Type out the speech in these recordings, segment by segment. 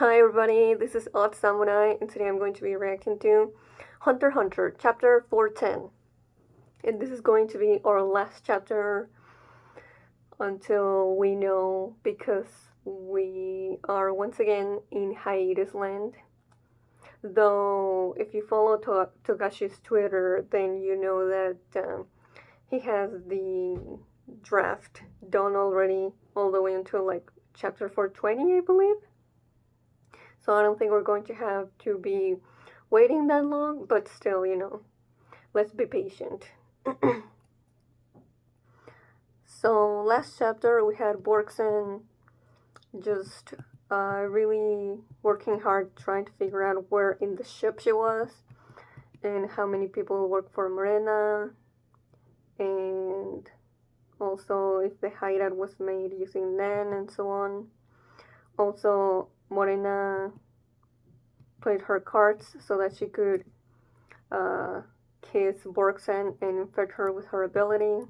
Hi everybody, this is Odd Samurai, and today I'm going to be reacting to Hunter x Hunter, chapter 410. And this is going to be our last chapter until we know, because we are once again in hiatus land. Though, if you follow Togashi's Twitter, then you know that he has the draft done already, all the way until like chapter 420, I believe. So I don't think we're going to have to be waiting that long, but still, let's be patient. So last chapter we had Borksen just really working hard trying to figure out where in the ship she was and how many people work for Morena, and also if the hideout was made using Nan and so on. Also, Morena played her cards so that she could kiss Borksen and infect her with her ability.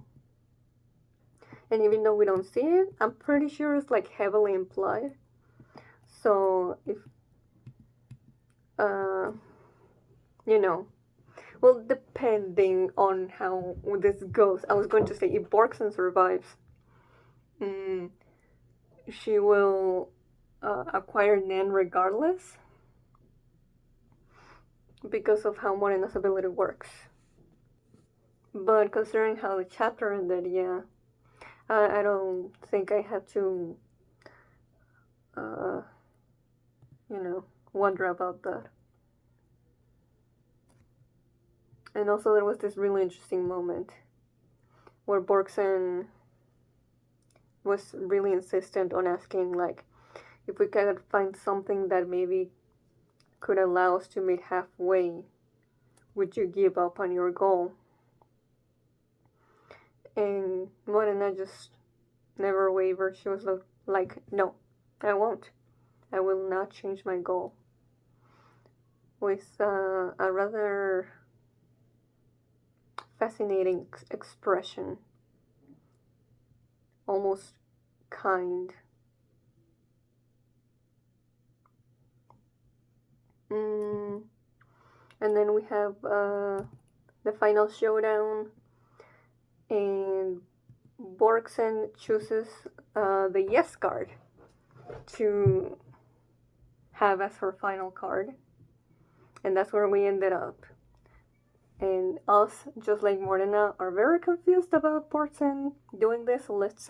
And even though we don't see it, I'm pretty sure it's like heavily implied. So if, well, depending on how this goes, I was going to say if Borksen survives, she will acquire Nan regardless because of how Morena's ability works. But considering how the chapter ended, yeah, I don't think I had to, wonder about that. And also there was this really interesting moment where Borksen was really insistent on asking, like, if we could find something that maybe could allow us to meet halfway, would you give up on your goal? And Morena just never wavered. She was like, no, I won't. I will not change my goal. With a rather fascinating expression, almost kind. And then we have the final showdown, and Borksen chooses the yes card to have as her final card, and that's where we ended up. And us, just like Morena, are very confused about Borksen doing this. Let's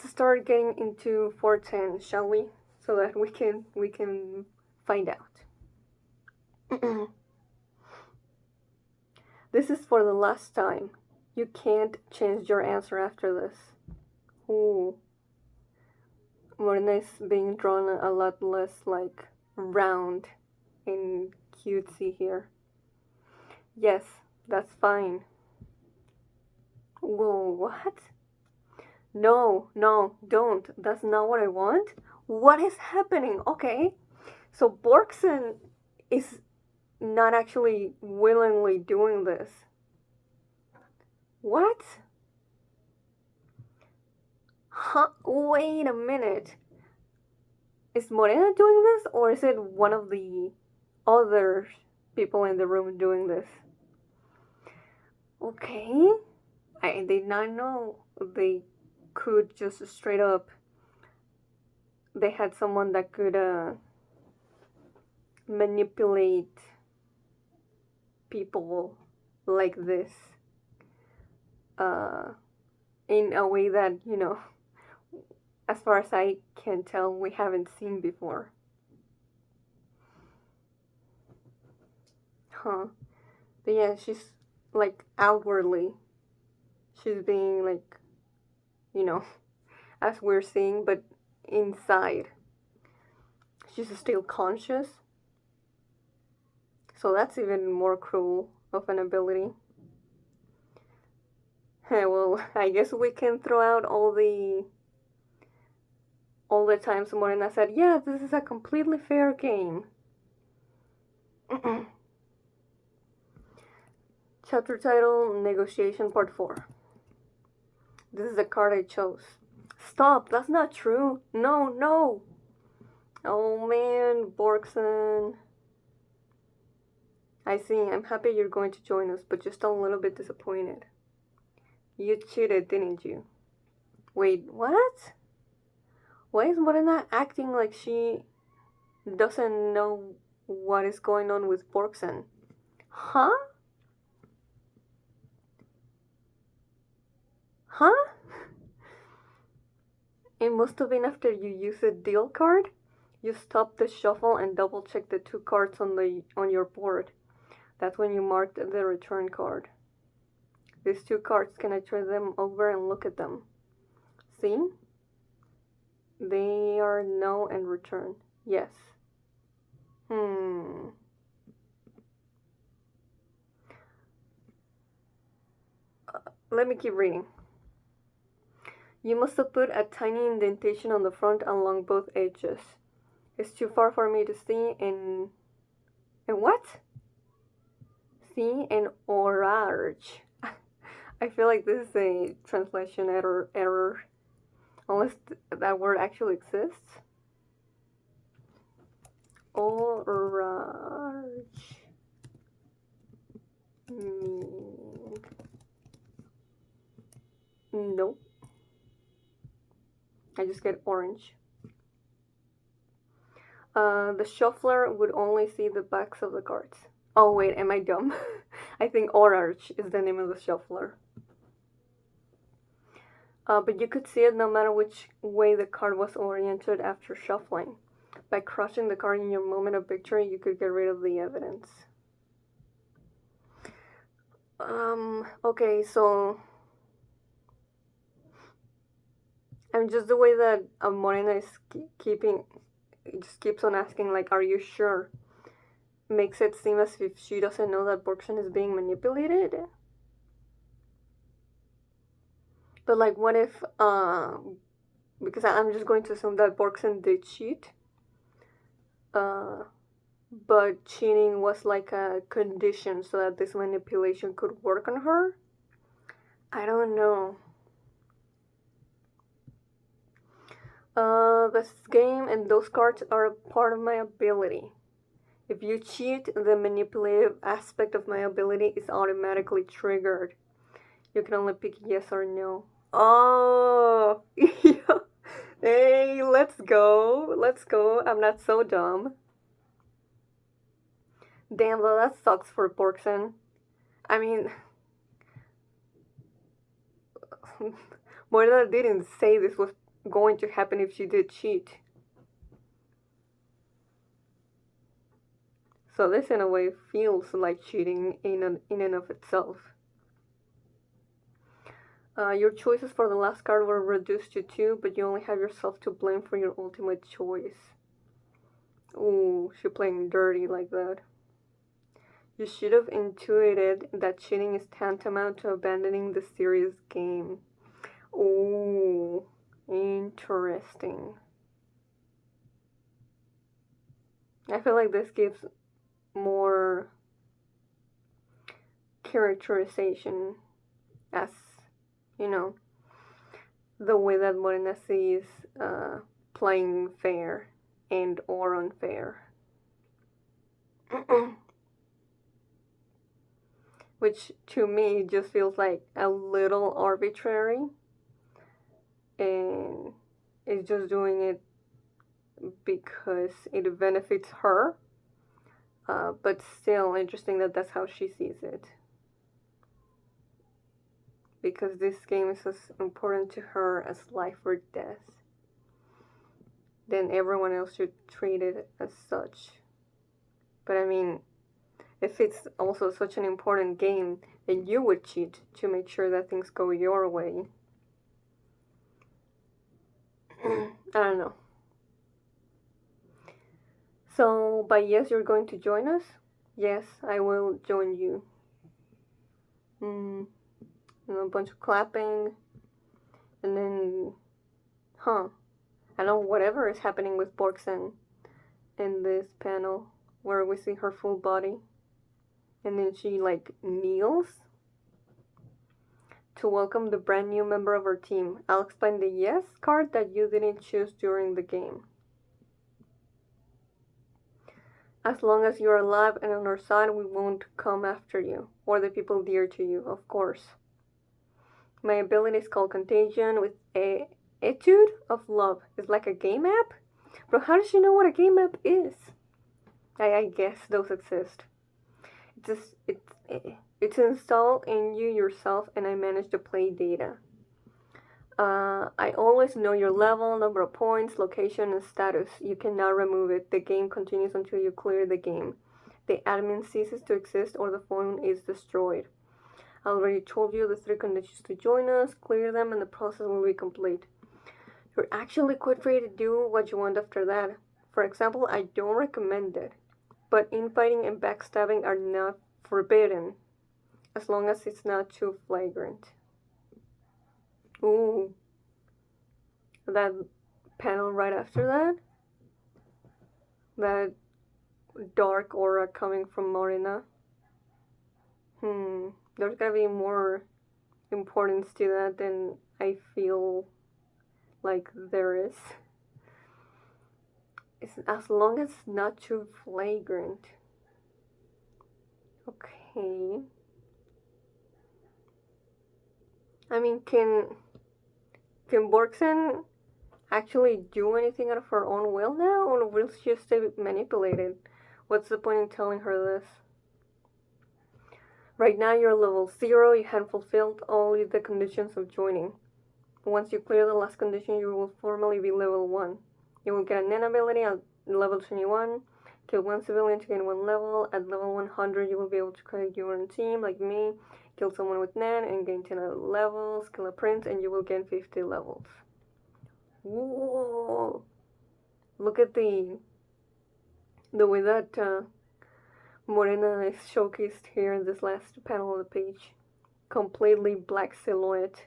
start getting into 410, shall we? So that we can find out. This is for the last time. You can't change your answer after this. Ooh. Morena is being drawn a lot less like round and cutesy here. Yes, that's fine. Whoa, what? No, don't. That's not what I want. What is happening? Okay. So Borksen is not actually willingly doing this. What? Huh? Wait a minute. Is Morena doing this, or is it one of the other people in the room doing this? Okay. I did not know they could just straight up. They had someone that could manipulate people like this in a way that, as far as I can tell, we haven't seen before. Huh. But yeah, she's like outwardly, she's being like, as we're seeing, but inside, she's still conscious. So that's even more cruel of an ability. Well, I guess we can throw out all the times Morena said, yeah, this is a completely fair game. Chapter title, Negotiation Part 4. This is the card I chose. Stop, that's not true. No. Oh man, Borksen. I see. I'm happy you're going to join us, but just a little bit disappointed. You cheated, didn't you? Wait, what? Why is Morena acting like she doesn't know what is going on with Borksen? Huh? Huh? It must have been after you used a deal card. You stopped the shuffle and double checked the two cards on your board. That's when you marked the return card. These two cards, can I turn them over and look at them? See? They are no and return. Yes. Hmm. Let me keep reading. You must have put a tiny indentation on the front along both edges. It's too far for me to see and what? See an orange. I feel like this is a translation error. Unless that word actually exists. Orange. Nope. I just get orange. The shuffler would only see the backs of the cards. Oh wait, am I dumb? I think orange is the name of the shuffler. But you could see it no matter which way the card was oriented after shuffling. By crushing the card in your moment of victory, you could get rid of the evidence. Okay, so and just the way that Morena is keeping, it just keeps on asking, like, are you sure? Makes it seem as if she doesn't know that Borksen is being manipulated. But, like, what if, because I'm just going to assume that Borksen did cheat, but cheating was like a condition so that this manipulation could work on her? I don't know. This game and those cards are a part of my ability. If you cheat, the manipulative aspect of my ability is automatically triggered. You can only pick yes or no. Oh, hey, let's go. Let's go. I'm not so dumb. Damn, though, that sucks for Borksen. I mean, Morena didn't say this was going to happen if she did cheat. So this, in a way, feels like cheating in and of itself. Your choices for the last card were reduced to 2, but you only have yourself to blame for your ultimate choice. Ooh, she playing dirty like that. You should have intuited that cheating is tantamount to abandoning the serious game. Ooh, interesting. I feel like this gives more characterization as, you know, the way that Morena sees playing fair and or unfair. Which to me just feels like a little arbitrary, and is just doing it because it benefits her, but still interesting that that's how she sees it, because this game is as important to her as life or death. Then everyone else should treat it as such. But I mean, if it's also such an important game, then you would cheat to make sure that things go your way. I don't know. So, by yes, you're going to join us? Yes, I will join you. And a bunch of clapping. And then, I don't know, whatever is happening with Borksen in this panel where we see her full body. And then she, like, kneels to welcome the brand new member of our team. I'll explain the yes card that you didn't choose during the game. As long as you're alive and on our side, we won't come after you, or the people dear to you, of course. My ability is called Contagion with a Etude of Love. It's like a game app? Bro, how does she know what a game app is? I guess those exist. It's installed in you yourself, and I manage to play data. I always know your level, number of points, location, and status. You cannot remove it. The game continues until you clear the game. The admin ceases to exist or the phone is destroyed. I already told you the 3 conditions to join us. Clear them and the process will be complete. You're actually quite free to do what you want after that. For example, I don't recommend it, but infighting and backstabbing are not forbidden, as long as it's not too flagrant. Ooh. That panel right after that. That dark aura coming from Morena. There's gotta be more importance to that than I feel like there is. It's, as long as it's not too flagrant. Okay. I mean, can Borksen actually do anything out of her own will now, or will she just stay manipulated? What's the point in telling her this? Right now you're level 0, you have fulfilled all the conditions of joining. Once you clear the last condition, you will formally be level 1. You will get a Nen ability at level 21, kill 1 civilian to gain 1 level. At level 100, you will be able to create your own team, like me, kill someone with Nen and gain 10 levels, kill a prince, and you will gain 50 levels. Whoa! Look at the way that Morena is showcased here in this last panel of the page. Completely black silhouette,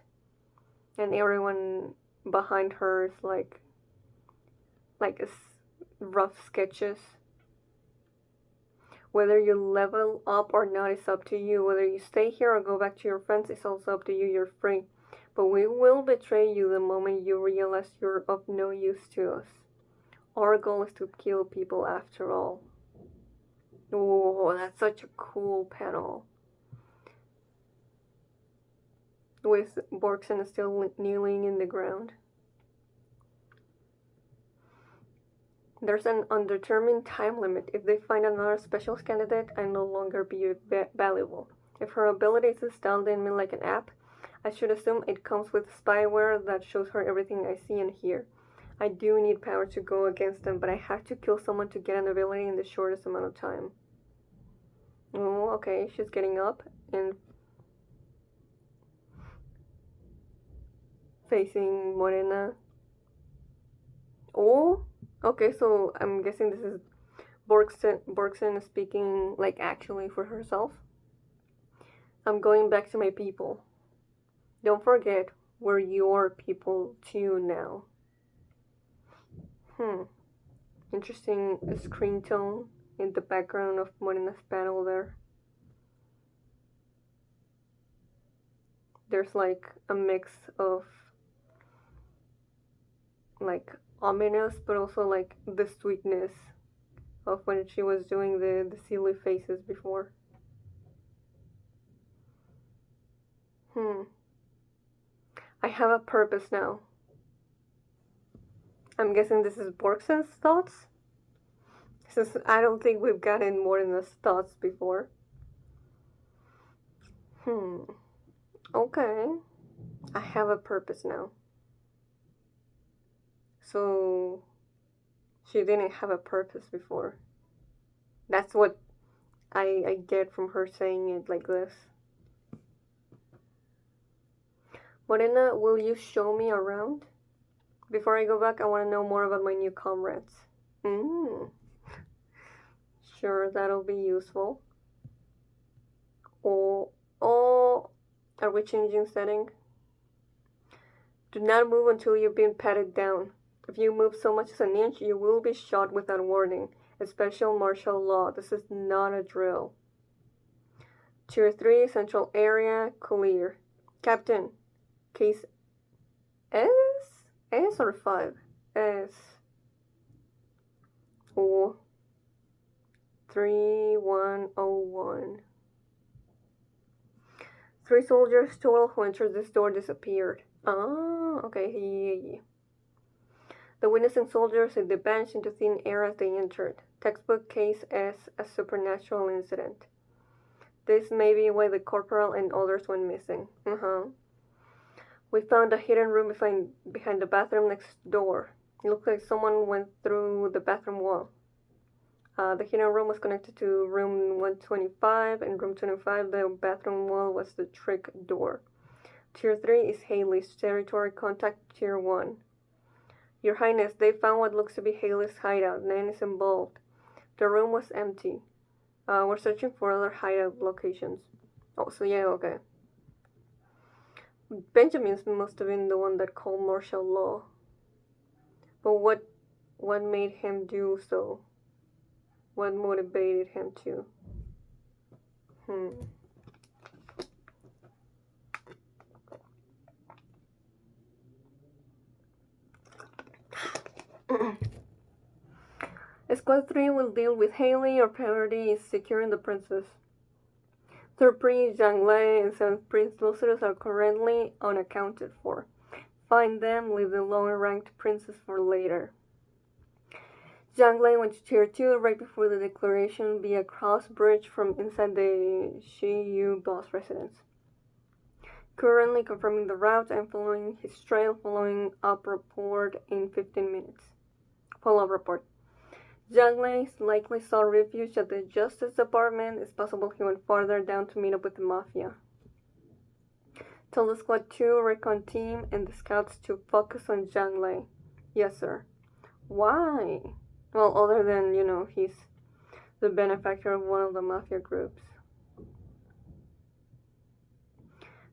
and everyone behind her is like rough sketches. Whether you level up or not is up to you. Whether you stay here or go back to your friends is also up to you. You're free. But we will betray you the moment you realize you're of no use to us. Our goal is to kill people after all. Oh, that's such a cool panel. With Borksen still kneeling in the ground. There's an undetermined time limit. If they find another specialist candidate, I no longer be valuable. If her ability is installed in me like an app, I should assume it comes with spyware that shows her everything I see and hear. I do need power to go against them, but I have to kill someone to get an ability in the shortest amount of time. Oh, okay, she's getting up and facing Morena. Oh, okay, so I'm guessing this is Borksen speaking, like, actually for herself. I'm going back to my people. Don't forget, we're your people too now. Interesting screen tone in the background of Morena's panel there. There's like a mix of like ominous, but also like the sweetness of when she was doing the silly faces before. I have a purpose now. I'm guessing this is Borksen's thoughts? Since I don't think we've gotten Morena's thoughts before. Okay. I have a purpose now. So she didn't have a purpose before. That's what I get from her saying it like this. Morena, will you show me around? Before I go back, I want to know more about my new comrades. Sure, that'll be useful. Oh, are we changing setting? Do not move until you've been patted down. If you move so much as an inch, you will be shot without warning. A special martial law. This is not a drill. Tier 3, central area, clear. Captain, case S? S or 5? S. Oh. 3101. 3 soldiers total who entered this door disappeared. Oh, okay. Yeah. The witness and soldiers hit the bench into thin air as they entered. Textbook case as a supernatural incident. This may be why the corporal and others went missing. We found a hidden room behind the bathroom next door. It looked like someone went through the bathroom wall. The hidden room was connected to room 125, and room 25, the bathroom wall was the trick door. Tier 3 is Haley's territory. Contact Tier 1. Your Highness, they found what looks to be Haley's hideout. Nan is involved. The room was empty. We're searching for other hideout locations. Oh, so yeah, okay. Benjamin must have been the one that called martial law. But what made him do so? What motivated him to? Squad 3 will deal with Haley. Our priority is securing the princess. 3rd Prince, Zhang Lei, and 7th Prince Lucerus are currently unaccounted for. Find them, leave the lower-ranked princess for later. Zhang Lei went to Tier 2 right before the declaration via cross bridge from inside the Shiyu boss residence. Currently confirming the route and following his trail, following up report in 15 minutes. Follow-up report. Zhang Lei likely saw refuge at the Justice Department. It's possible he went farther down to meet up with the Mafia. Tell the Squad 2 recon team and the scouts to focus on Zhang Lei. Yes, sir. Why? Well, other than, he's the benefactor of one of the Mafia groups.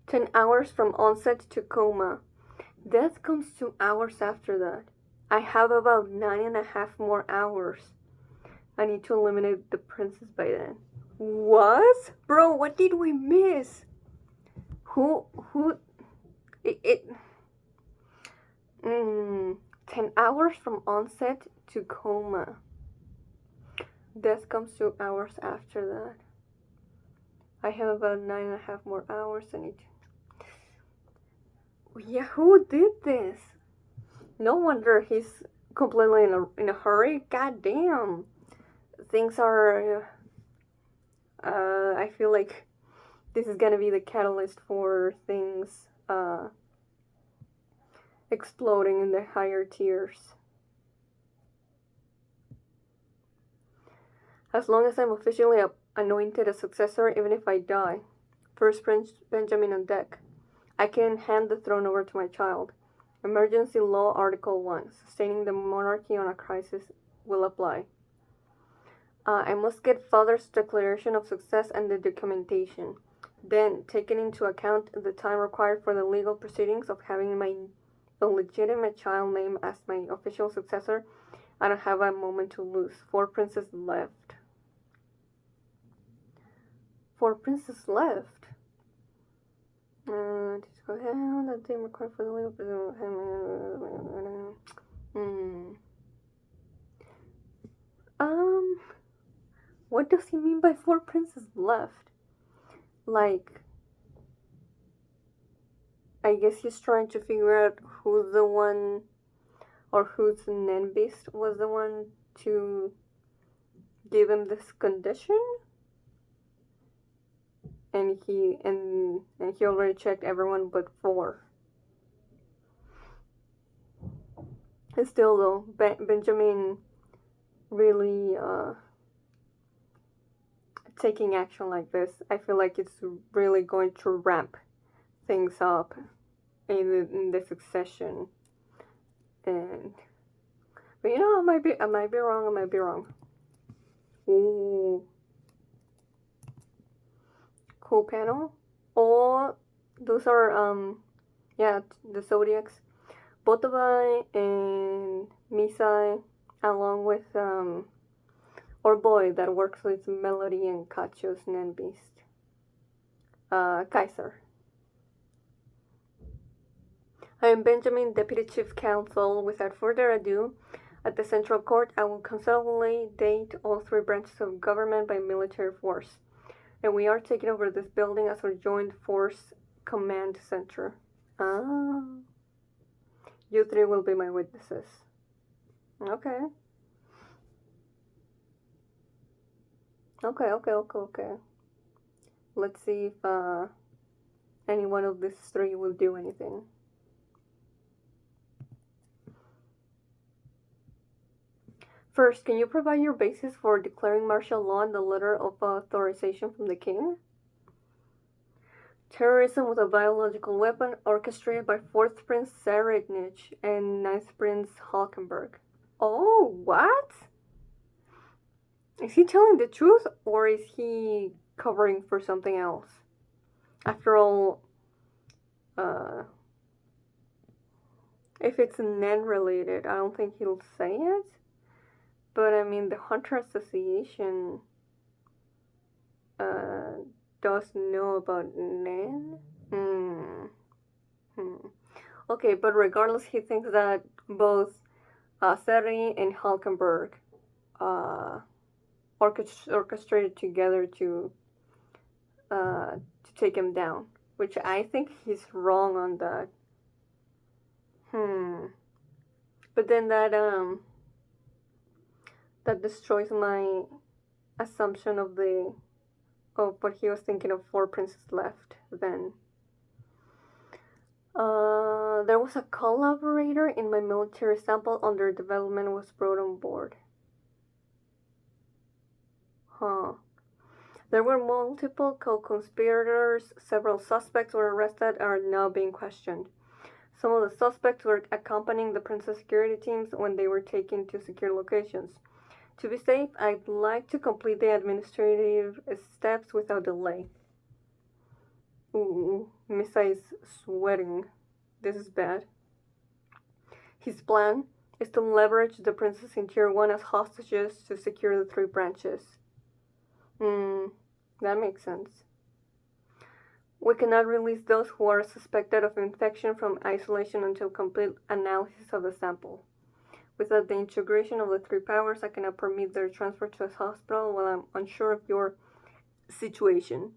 10 hours from onset to coma. Death comes 2 hours after that. I have about 9.5 more hours. I need to eliminate the princess by then. What? Bro, what did we miss? 10 hours from onset to coma. Death comes 2 hours after that. I have about 9.5 more hours. I need to... Yeah, who did this? No wonder he's completely in a hurry. God damn. Things are... I feel like this is gonna be the catalyst for things exploding in the higher tiers. As long as I'm officially anointed a successor, even if I die. First Prince Benjamin on deck. I can hand the throne over to my child. Emergency Law Article 1. Sustaining the monarchy on a crisis will apply. I must get father's declaration of success and the documentation. Then, taking into account the time required for the legal proceedings of having my illegitimate child named as my official successor, I don't have a moment to lose. 4 princes left. 4 princes left. Just go ahead. That time required for the legal proceedings. What does he mean by 4 princes left? Like, I guess he's trying to figure out who's the one, or whose Nenbeast was the one to give him this condition? And he already checked everyone but 4. And still though, Benjamin really taking action like this, I feel like it's really going to ramp things up in the succession. But I might be wrong. Ooh. Cool panel. Oh, those are the Zodiacs. Botabai and Misai, along with our boy that works with Melody and Kacho's Nenbeast. Kaiser. I am Benjamin, Deputy Chief Counsel. Without further ado, At the Central Court, I will consolidate all three branches of government by military force. And we are taking over this building as our joint force command center. Ah. You three will be my witnesses. Okay. Okay. Let's see if any one of these three will do anything. First, can you provide your basis for declaring martial law and the letter of authorization from the king? Terrorism with a biological weapon orchestrated by 4th Prince Serednich and 9th Prince Halkenberg. Oh, what? Is he telling the truth or is he covering for something else? After all, if it's Nen related, I don't think he'll say it. But I mean, the Hunter Association does know about Nen. Okay, but regardless, he thinks that both Seri and Halkenberg orchestrated together to take him down, which I think he's wrong on that. But then that destroys my assumption of what he was thinking of 4 princes left then. There was a collaborator in my military sample under development was brought on board. There were multiple co-conspirators, several suspects were arrested and are now being questioned. Some of the suspects were accompanying the princess security teams when they were taken to secure locations. To be safe, I'd like to complete the administrative steps without delay. Ooh, Misa is sweating. This is bad. His plan is to leverage the princess in Tier 1 as hostages to secure the 3 branches. That makes sense. We cannot release those who are suspected of infection from isolation until complete analysis of the sample. Without the integration of the 3 powers, I cannot permit their transfer to a hospital while I'm unsure of your situation.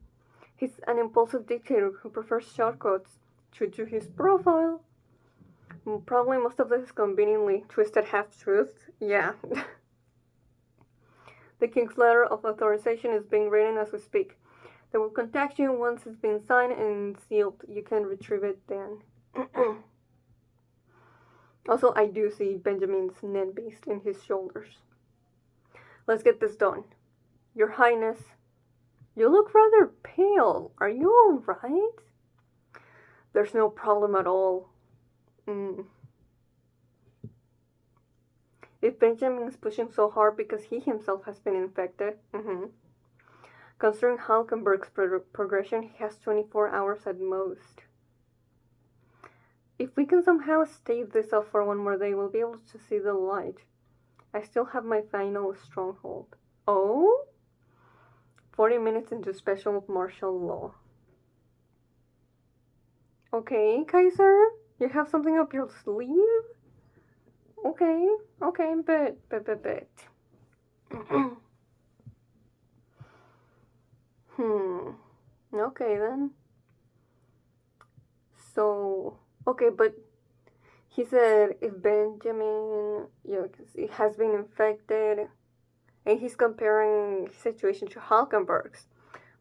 He's an impulsive dictator who prefers shortcuts true to his profile. Probably most of this is conveniently twisted half-truths. Yeah. The king's letter of authorization is being written as we speak. They will contact you once it's been signed and sealed. You can retrieve it then. Also, I do see Benjamin's Nen beast in his shoulders. Let's get this done. Your Highness, you look rather pale. Are you alright? There's no problem at all. If Benjamin is pushing so hard because he himself has been infected, considering Halkenberg's progression, he has 24 hours at most. If we can somehow stave this off for one more day, we'll be able to see the light. I still have my final stronghold. Oh? 40 minutes into special martial law. Okay, Kaiser? You have something up your sleeve? Okay, but. Okay then. So, okay, but he said if Benjamin, has been infected, and he's comparing his situation to Halkenberg's,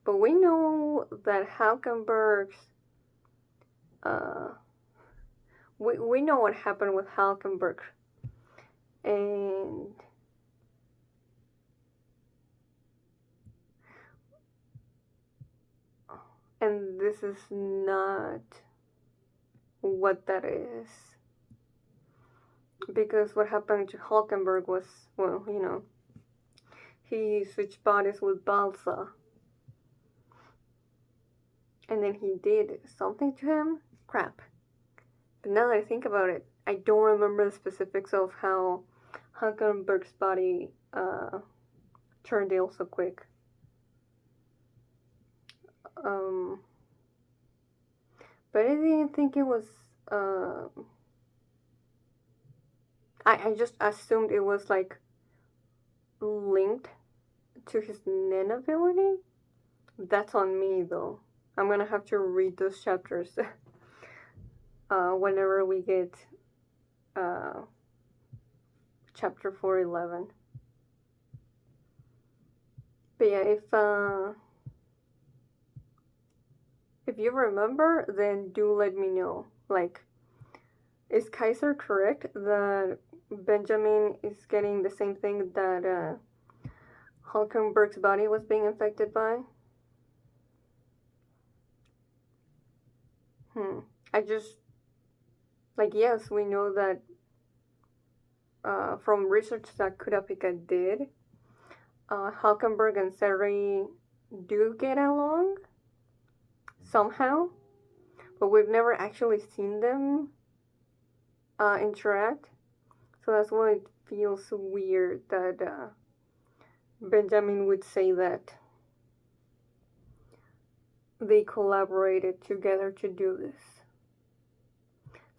but we know that Halkenberg's, we know what happened with Halkenberg, and this is not what that is. Because what happened to Halkenberg was, well, he switched bodies with Balsa. And then he did something to him? Crap. But now that I think about it, I don't remember the specifics of how Halkenberg's body turned ill so quick. But I didn't think it was, I just assumed it was like linked to his Nen ability. That's on me though. I'm gonna have to read those chapters whenever we get uh, chapter 411. But yeah, if you remember, then do let me know. Like, is Kaiser correct that Benjamin is getting the same thing that Hulkenberg's body was being infected by? I just, like, yes, we know that from research that Kurapika did, Hulkenberg and Seri do get along somehow, but we've never actually seen them interact. So that's why it feels weird that Benjamin would say that they collaborated together to do this.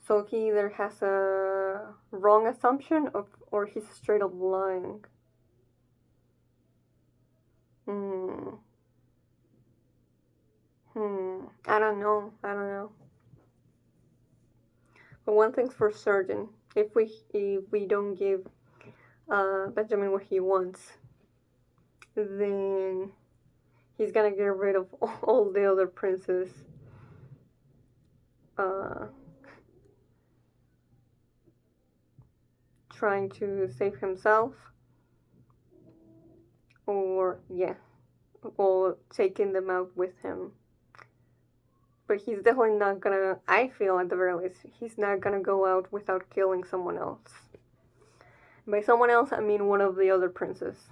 So he either has a wrong assumption or he's straight up lying. I don't know. But one thing's for certain: if we don't give Benjamin what he wants, then he's gonna get rid of all the other princes. Trying to save himself, or taking them out with him. But he's definitely not gonna, I feel at the very least, he's not gonna go out without killing someone else. By someone else, I mean one of the other princes.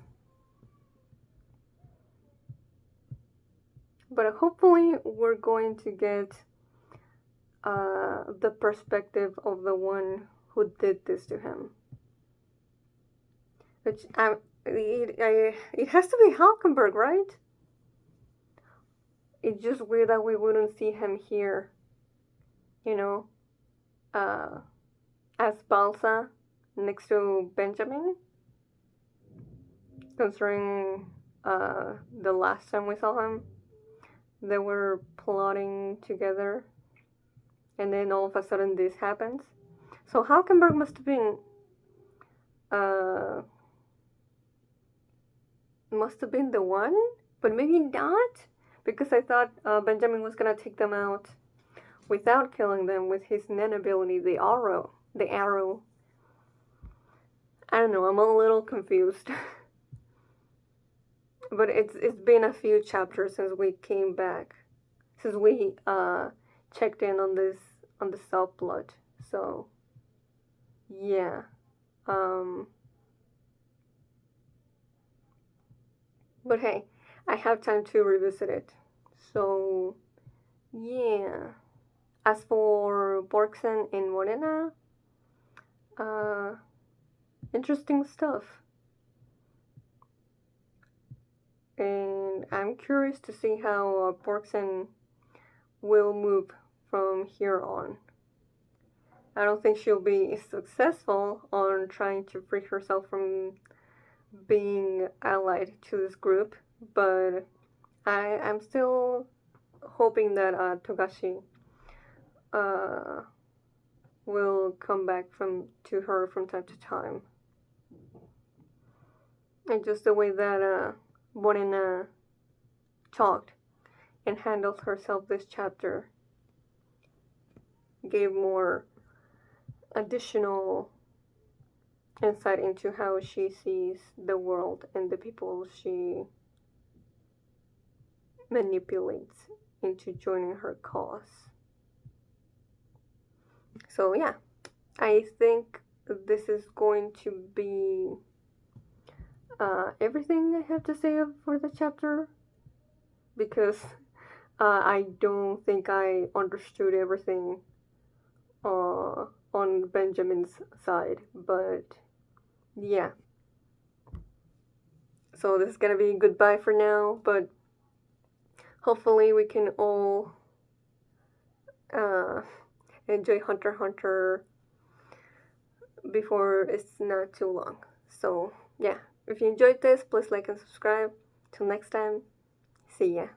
But hopefully we're going to get the perspective of the one who did this to him. Which, it has to be Hulkenberg, right? It's just weird that we wouldn't see him here, as Balsa next to Benjamin, considering the last time we saw him, they were plotting together, and then all of a sudden this happens. So Hulkenberg must have been the one, but maybe not, because I thought Benjamin was gonna take them out without killing them with his Nen ability, the arrow. I don't know, I'm a little confused. But it's been a few chapters since we came back, since we checked in on the subplot. So yeah, but hey, I have time to revisit it. So yeah. As for Borksen and Morena, interesting stuff. And I'm curious to see how Borksen will move from here on. I don't think she'll be successful on trying to free herself from being allied to this group, but I'm still hoping that Togashi will come back to her from time to time. And just the way that Morena talked and handled herself this chapter gave more additional insight into how she sees the world and the people she manipulates into joining her cause. So yeah, I think this is going to be everything I have to say for the chapter, because I don't think I understood everything on Benjamin's side, but yeah. So this is gonna be goodbye for now, but hopefully we can all enjoy Hunter x Hunter before it's not too long. So yeah, if you enjoyed this, please like and subscribe. Till next time, see ya.